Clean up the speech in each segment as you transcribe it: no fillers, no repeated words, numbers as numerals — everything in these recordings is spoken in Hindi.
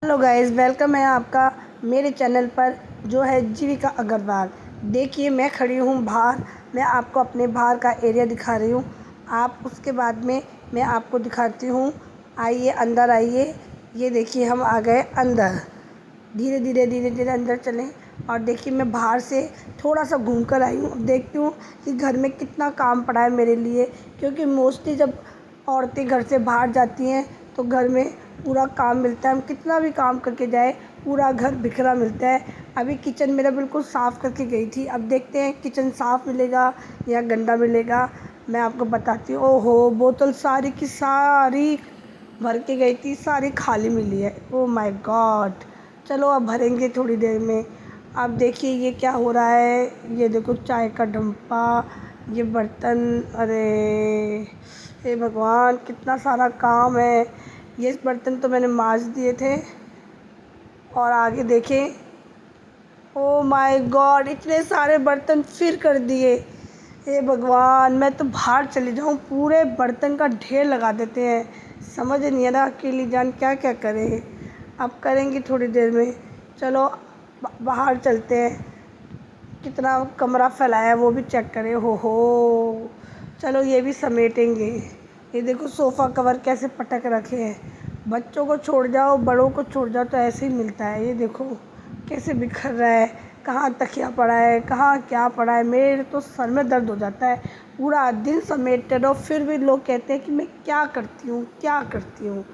हेलो गाइस, वेलकम है आपका मेरे चैनल पर जो है जीविका अग्रवाल। देखिए मैं खड़ी हूँ बाहर। मैं आपको अपने बाहर का एरिया दिखा रही हूँ। आप उसके बाद में मैं आपको दिखाती हूँ। आइए अंदर आइए। ये देखिए हम आ गए अंदर। धीरे धीरे अंदर चलें। और देखिए मैं बाहर से थोड़ा सा घूम कर आई हूँ। अब देखती हूँ कि घर में कितना काम पड़ा है मेरे लिए, क्योंकि मोस्टली जब औरतें घर से बाहर जाती हैं तो घर में पूरा काम मिलता है। हम कितना भी काम करके जाए, पूरा घर बिखरा मिलता है। अभी किचन मेरा बिल्कुल साफ़ करके गई थी। अब देखते हैं किचन साफ़ मिलेगा या गंदा मिलेगा। मैं आपको बताती हूँ। ओहो, बोतल सारी की सारी भर के गई थी, सारी खाली मिली है। Oh my God. चलो अब भरेंगे थोड़ी देर में। अब देखिए ये क्या हो रहा है। ये देखो चाय का डंपा, ये बर्तन। अरे हे भगवान, कितना सारा काम है। ये बर्तन तो मैंने मांज दिए थे। और आगे देखें, ओ माय गॉड, इतने सारे बर्तन फिर कर दिए। हे भगवान, मैं तो बाहर चली जाऊँ, पूरे बर्तन का ढेर लगा देते हैं। समझ नहीं आ रहा अकेली जान क्या क्या करे। अब करेंगे थोड़ी देर में। चलो बाहर चलते हैं। कितना कमरा फैलाया है वो भी चेक करें। हो, चलो ये भी समेटेंगे। ये देखो सोफ़ा कवर कैसे पटक रखे हैं। बच्चों को छोड़ जाओ, बड़ों को छोड़ जाओ तो ऐसे ही मिलता है। ये देखो कैसे बिखर रहा है। कहाँ तकिया पड़ा है, कहाँ क्या पड़ा है। मेरे तो सर में दर्द हो जाता है। पूरा दिन समेटते रहो, फिर भी लोग कहते हैं कि मैं क्या करती हूँ क्या करती हूँ।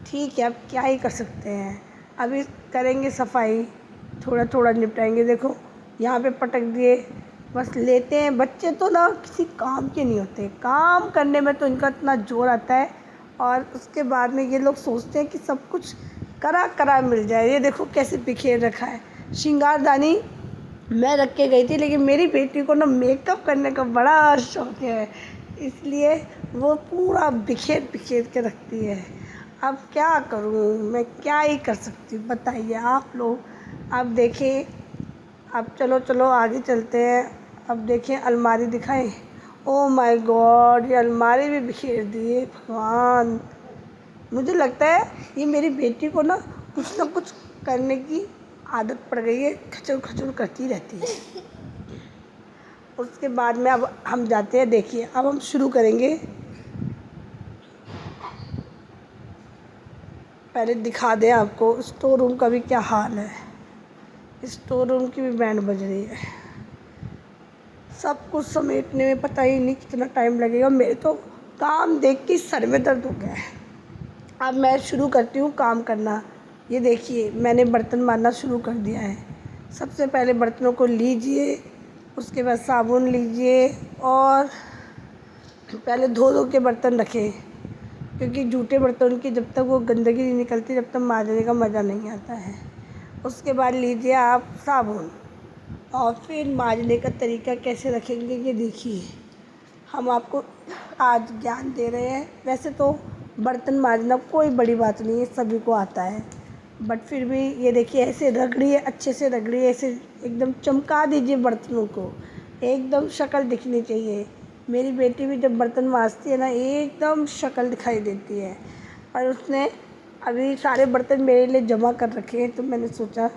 ठीक है, अब क्या ही कर सकते हैं। अभी करेंगे सफाई, थोड़ा थोड़ा निपटाएंगे। देखो यहाँ पे पटक दिए, बस लेते हैं। बच्चे तो ना किसी काम के नहीं होते, काम करने में तो इनका इतना ज़ोर आता है। और उसके बाद में ये लोग सोचते हैं कि सब कुछ करा करा मिल जाए। ये देखो कैसे बिखेर रखा है। श्रृंगारदानी मैं रख के गई थी, लेकिन मेरी बेटी को ना मेकअप करने का बड़ा शौक़ है, इसलिए वो पूरा बिखेर बिखेर के रखती है। अब क्या करूँ मैं, क्या ही कर सकती हूँ बताइए आप लोग। अब देखें, अब चलो चलो आगे चलते हैं। अब देखें अलमारी दिखाएं। ओह माय गॉड, ये अलमारी भी बिखेर दी है। भगवान, मुझे लगता है ये मेरी बेटी को ना कुछ करने की आदत पड़ गई है, खचर खचर करती रहती है। उसके बाद में अब हम जाते हैं। देखिए अब हम शुरू करेंगे। पहले दिखा दें आपको स्टोर रूम का भी क्या हाल है। स्टोर रूम की भी बैंड बज रही है। सब कुछ समेटने में पता ही नहीं कितना टाइम लगेगा। मेरे तो काम देख के सर में दर्द हो गया है। अब मैं शुरू करती हूँ काम करना। ये देखिए मैंने बर्तन मारना शुरू कर दिया है। सबसे पहले बर्तनों को लीजिए, उसके बाद साबुन लीजिए और पहले धो धो के बर्तन रखें, क्योंकि जूठे बर्तन की जब तक वो गंदगी नहीं निकलती जब तक मांजने का मज़ा नहीं आता है। उसके बाद लीजिए आप साबुन और फिर मांजने का तरीका कैसे रखेंगे ये देखिए। हम आपको आज ज्ञान दे रहे हैं। वैसे तो बर्तन मांजना कोई बड़ी बात नहीं है, सभी को आता है। बट फिर भी ये देखिए ऐसे रगड़िए, अच्छे से रगड़िए, ऐसे एकदम चमका दीजिए बर्तनों को, एकदम शक्ल दिखनी चाहिए। मेरी बेटी भी जब बर्तन मांजती है ना, एकदम शक्ल दिखाई देती है। और उसने अभी सारे बर्तन मेरे लिए जमा कर रखे हैं, तो मैंने सोचा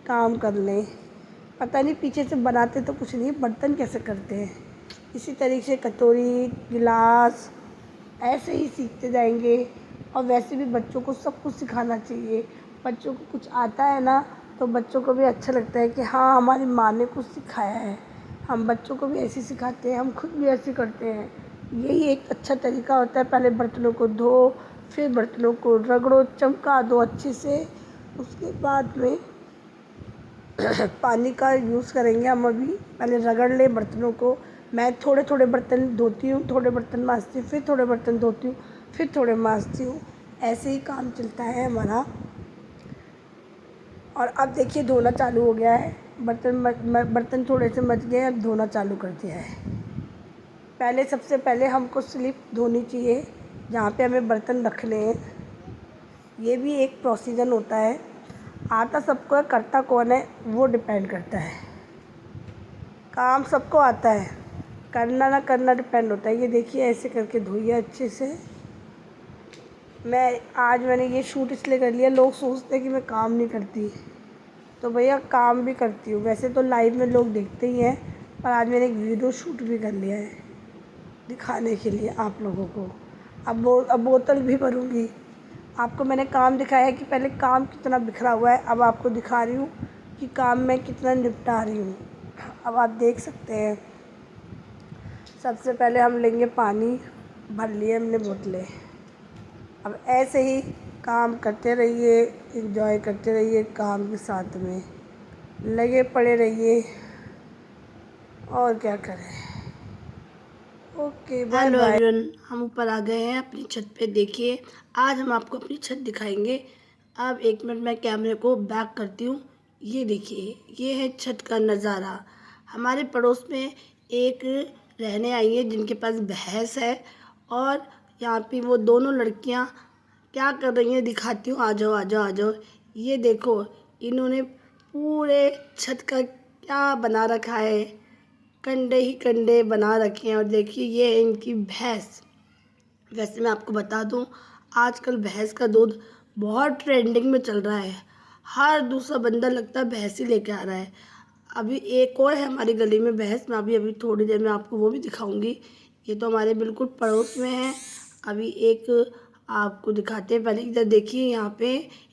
काम कर लें। पता नहीं पीछे से बनाते तो कुछ नहीं, बर्तन कैसे करते हैं। इसी तरीके से कटोरी गिलास ऐसे ही सीखते जाएंगे। और वैसे भी बच्चों को सब कुछ सिखाना चाहिए। बच्चों को कुछ आता है ना, तो बच्चों को भी अच्छा लगता है कि हाँ हमारी माँ ने कुछ सिखाया है। हम बच्चों को भी ऐसे सिखाते हैं, हम खुद भी ऐसे करते हैं। यही एक अच्छा तरीका होता है। पहले बर्तनों को धो, फिर बर्तनों को रगड़ो, चमका दो अच्छे से। उसके बाद में पानी का यूज़ करेंगे हम। अभी पहले रगड़ ले बर्तनों को। मैं थोड़े थोड़े बर्तन धोती हूँ, थोड़े बर्तन मांजती हूँ, फिर थोड़े बर्तन धोती हूँ, फिर थोड़े मांजती हूँ। ऐसे ही काम चलता है हमारा। और अब देखिए धोना चालू हो गया है। बर्तन थोड़े से मच गए, अब धोना चालू कर दिया है। पहले सबसे पहले हमको स्लिप धोनी चाहिए जहाँ पे हमें बर्तन रखने हैं। ये भी एक प्रोसीजर होता है। आता सबको है, करता कौन है वो डिपेंड करता है। काम सबको आता है, करना ना करना डिपेंड होता है। ये देखिए ऐसे करके धोइए अच्छे से। मैंने ये शूट इसलिए कर लिया, लोग सोचते हैं कि मैं काम नहीं करती, तो भैया काम भी करती हूँ। वैसे तो लाइव में लोग देखते ही हैं, पर आज मैंने एक वीडियो शूट भी कर लिया है दिखाने के लिए आप लोगों को। अब बोतल भी भरूँगी। आपको मैंने काम दिखाया है कि पहले काम कितना बिखरा हुआ है, अब आपको दिखा रही हूँ कि काम मैं कितना निपटा रही हूँ। अब आप देख सकते हैं। सबसे पहले हम लेंगे पानी, भर लिए हमने बोतलें। अब ऐसे ही काम करते रहिए, एंजॉय करते रहिए, काम के साथ में लगे पड़े रहिए, और क्या करें। Okay, bye hello bye. Everyone, हम ऊपर आ गए हैं अपनी छत पे। देखिए, आज हम आपको अपनी छत दिखाएंगे। अब 1 मिनट मैं कैमरे को बैक करती हूँ। ये देखिए, ये है छत का नज़ारा। हमारे पड़ोस में एक रहने आई है जिनके पास भैंस है, और यहाँ पे वो दोनों लड़कियाँ क्या कर रही हैं दिखाती हूँ। आ जाओ आ जाओ आ जाओ। ये देखो, इन्होंने पूरे छत का क्या बना रखा है, कंडे ही कंडे बना रखे हैं। और देखिए, ये है इनकी भैंस। वैसे मैं आपको बता दूं, आजकल भैंस का दूध बहुत ट्रेंडिंग में चल रहा है। हर दूसरा बंदा लगता है भैंस ही लेके आ रहा है। अभी एक और है हमारी गली में भैंस, मैं अभी अभी थोड़ी देर में आपको वो भी दिखाऊंगी। ये तो हमारे बिल्कुल पड़ोस में है। अभी एक आपको दिखाते हैं। पहले इधर देखिए, यहाँ पे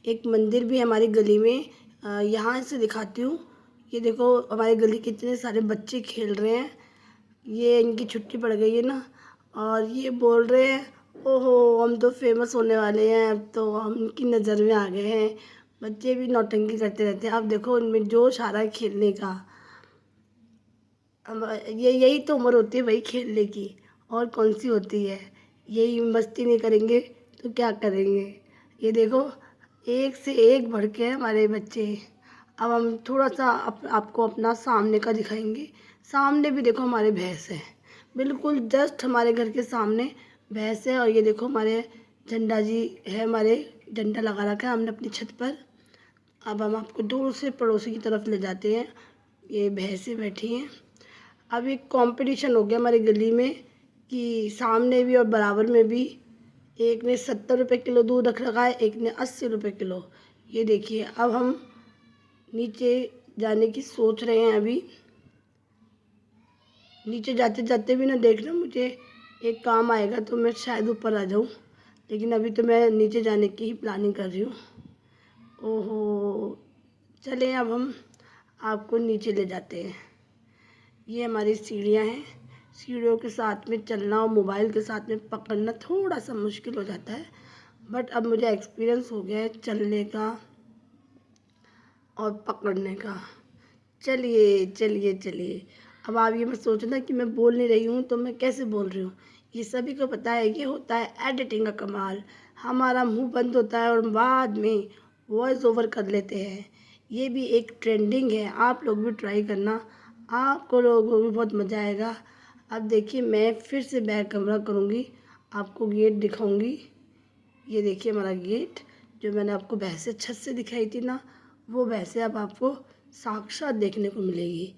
एक मंदिर भी है हमारी गली में। यहाँ से दिखाती हूँ। ये देखो, हमारी गली के इतने सारे बच्चे खेल रहे हैं। ये इनकी छुट्टी पड़ गई है ना, और ये बोल रहे हैं ओहो हम तो फेमस होने वाले हैं, अब तो हम इनकी नज़र में आ गए हैं। बच्चे भी नौटंकी करते रहते हैं। अब देखो, इनमें जोश आ रहा है खेलने का। अब ये यही तो उम्र होती है भाई खेलने की, और कौन सी होती है। यही मस्ती नहीं करेंगे तो क्या करेंगे। ये देखो, एक से एक बढ़ के हैं हमारे बच्चे। अब हम थोड़ा सा आपको अपना सामने का दिखाएंगे। सामने भी देखो हमारे भैंस है, बिल्कुल जस्ट हमारे घर के सामने भैंस है। और ये देखो, हमारे झंडा जी है, हमारे झंडा लगा रखा है हमने अपनी छत पर। अब हम आपको दूर से पड़ोसी की तरफ ले जाते हैं। ये भैंसें बैठी हैं। अब एक कंपटीशन हो गया हमारी गली में कि सामने भी और बराबर में भी एक ने 70 रुपये किलो दूध रख रखा है, एक ने 80 रुपये किलो। ये देखिए, अब हम नीचे जाने की सोच रहे हैं। अभी नीचे जाते जाते भी ना देखना, मुझे एक काम आएगा तो मैं शायद ऊपर आ जाऊँ, लेकिन अभी तो मैं नीचे जाने की ही प्लानिंग कर रही हूँ। ओहो, चलें अब हम आपको नीचे ले जाते हैं। ये हमारी सीढ़ियाँ हैं। सीढ़ियों के साथ में चलना और मोबाइल के साथ में पकड़ना थोड़ा सा मुश्किल हो जाता है, बट अब मुझे एक्सपीरियंस हो गया है चलने का और पकड़ने का। चलिए चलिए चलिए। अब आप ये मत सोचना कि मैं बोल नहीं रही हूँ तो मैं कैसे बोल रही हूँ। ये सभी को पता है, ये होता है एडिटिंग का कमाल। हमारा मुंह बंद होता है और बाद में वॉइस ओवर कर लेते हैं। ये भी एक ट्रेंडिंग है, आप लोग भी ट्राई करना, आपको लोगों को भी बहुत मज़ा आएगा। अब देखिए, मैं फिर से बैक कमरा करूँगी, आपको गेट दिखाऊँगी। ये देखिए हमारा गेट, जो मैंने आपको भैंसें छत से दिखाई थी ना, वो भैंसें अब आपको साक्षात देखने को मिलेगी।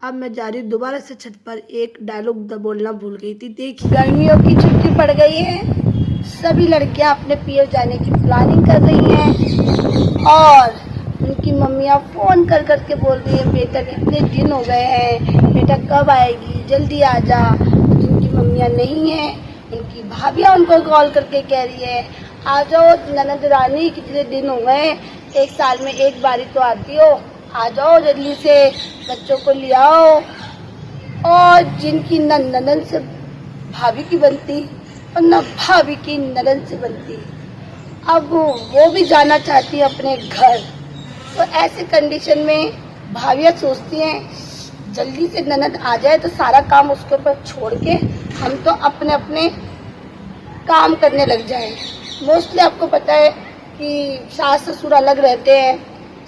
अब मैं जा रही हूँ दोबारा से छत पर। एक डायलॉग बोलना भूल गई थी। देखिए, गर्मियों की छुट्टी पड़ गई है, सभी लड़कियां अपने पियर जाने की प्लानिंग कर रही हैं, और उनकी मम्मियाँ फ़ोन कर कर के बोल रही हैं बेटा कितने दिन हो गए हैं, बेटा कब आएगी, जल्दी आ जा। जिनकी मम्मियाँ नहीं हैं, उनकी भाभियाँ उनको कॉल करके कह रही है आ जाओ ननद रानी, कितने दिन हो गए, एक साल में एक बारी तो आती हो, आ जाओ जल्दी से, बच्चों को ले आओ। और जिनकी न ननद से भाभी की बनती और न भाभी की ननद से बनती, अब वो भी जाना चाहती है अपने घर। तो ऐसे कंडीशन में भाभियाँ सोचती हैं जल्दी से ननद आ जाए तो सारा काम उसके ऊपर छोड़ के हम तो अपने अपने काम करने लग जाएं। मोस्टली आपको पता है कि सास ससुर अलग रहते हैं,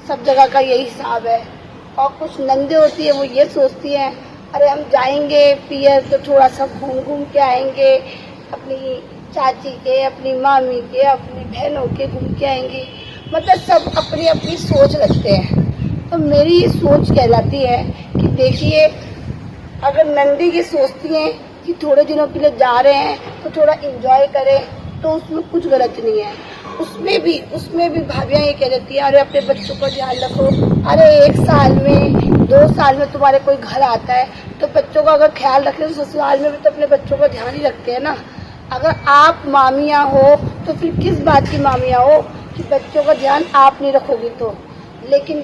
सब जगह का यही हिसाब है। और कुछ नंदे होती है, वो ये सोचती हैं अरे हम जाएंगे पियर तो थोड़ा सा घूम घूम के आएंगे, अपनी चाची के, अपनी मामी के, अपनी बहनों के घूम के आएंगे। मतलब सब अपनी अपनी सोच रखते हैं। तो मेरी ये सोच कहलाती है कि देखिए, अगर नंदी की सोचती हैं कि थोड़े दिनों के लिए जा रहे हैं तो थोड़ा एंजॉय करें, तो उसमें कुछ गलत नहीं है। उसमें भी भाभियाँ ये कह देती है, अरे अपने बच्चों का ध्यान रखो, अरे 1 साल में 2 साल में तुम्हारे कोई घर आता है तो बच्चों का अगर ख्याल रखें तो ससुराल में भी तो अपने बच्चों का ध्यान ही रखते हैं ना। अगर आप मामियाँ हो तो फिर किस बात की मामियाँ हो कि बच्चों का ध्यान आप नहीं रखोगी तो। लेकिन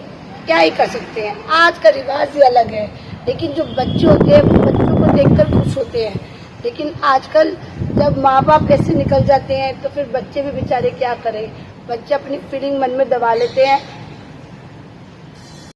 क्या ही कर सकते हैं, आज का रिवाज ही अलग है। लेकिन जो बच्चे होते हैं वो बच्चों को देखकर खुश होते हैं। लेकिन आजकल जब माँ बाप ऐसे निकल जाते हैं तो फिर बच्चे भी बेचारे क्या करें। बच्चे अपनी फीलिंग मन में दबा लेते हैं